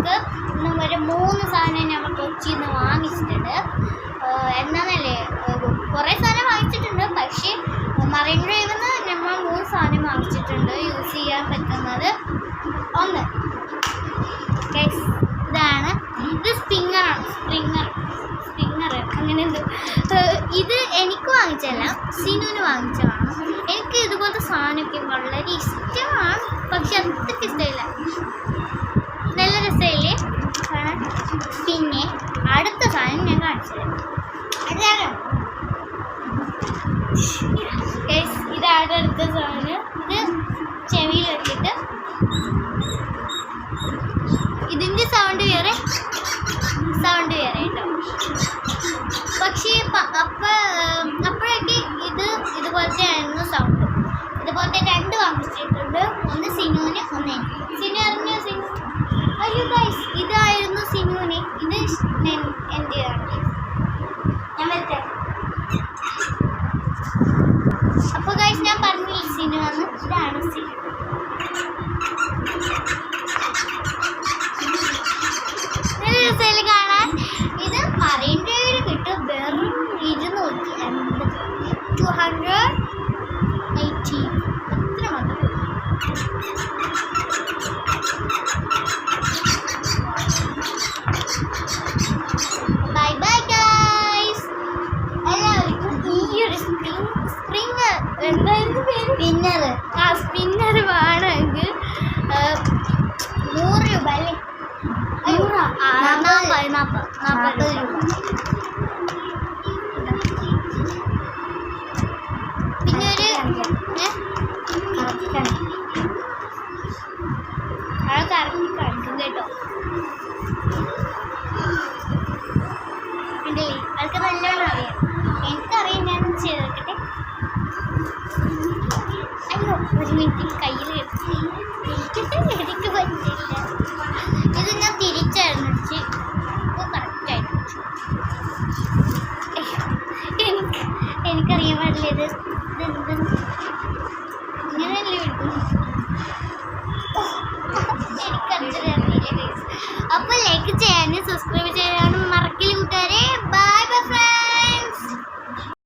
നമുക്ക് ഇന്ന് ഒരു 3 സാധനം നമ്മൾ കൊച്ചിയിൽ നിന്ന് വാങ്ങിച്ചിട്ടുണ്ട്. എന്താണെന്നല്ലേ, കുറേ സാധനം വാങ്ങിച്ചിട്ടുണ്ട്. പക്ഷേ മറൈൻ ഡ്രൈവിൽ നിന്ന് നമ്മൾ 3 സാധനം വാങ്ങിച്ചിട്ടുണ്ട് യൂസ് ചെയ്യാൻ പറ്റുന്നത്. ഒന്ന് ഇതാണ്, ഇത് സ്പ്രിങ്ങറാണ്. സ്പ്രിങ്ങർ അങ്ങനെ എന്ത്, ഇത് എനിക്ക് വാങ്ങിച്ചല്ല, സിനുവിന് വാങ്ങിച്ചതാണ്. എനിക്ക് ഇതുപോലത്തെ സാധനമൊക്കെ വളരെ ഇഷ്ടമാണ്, പക്ഷെ അത്രയ്ക്ക് ഇഷ്ടമില്ല. നല്ല രസമില്ലേ കാണാൻ. പിന്നെ അടുത്ത സാധനം ഞാൻ കാണിച്ചത് ഇതാണ് അടുത്ത സാധനം. ഇത് ചെവിയിൽ വെച്ചിട്ട് ഇതിൻ്റെ സൗണ്ട് വേറെ കേട്ടോ. പക്ഷേ അപ്പോഴൊക്കെ ഇതുപോലത്തെ ആയിരുന്നു സൗണ്ട്. ഇതുപോലത്തെ 2 വാങ്ങിച്ചിട്ടുണ്ട്. ഒന്ന് സിനുവിന്, ഒന്ന് എനിക്ക്. സിനു അറിഞ്ഞോ? സിനു അയ്യോ ഗൈസ്, ഇതായിരുന്നു സിനുവിന്. ഇത് എൻ്റെയാണ്. ഞാൻ വരട്ടെ. അപ്പോൾ ഗൈസ്, ഞാൻ പറഞ്ഞില്ല സിനു വന്ന്. ഇതാണ് സിനു. നല്ല രസത്തിൽ കാണാൻ. ഇത് മറൈൻ ഡ്രൈവിൽ കിട്ടും. വെറും 280, 280 അത്ര മതി. Bye bye guys. എല്ലാവർക്കും ഈ ഒരു സ്പ്രിങ്ങർ എന്തായിരുന്നു പേര്? സ്പിന്നർ വേണമെങ്കിൽ 100 രൂപ അല്ലേ? 40 രൂപ. പിന്നെ ഒരു കറക്കി കാണിക്കും കേട്ടോ. ഉണ്ടല്ലേ, അതൊക്കെ നല്ലോണം അറിയാം. എനിക്കറിയാം, ഞാൻ ചെയ്തേക്കട്ടെ. അയ്യോ, ഒരു മിനിറ്റ് കൈ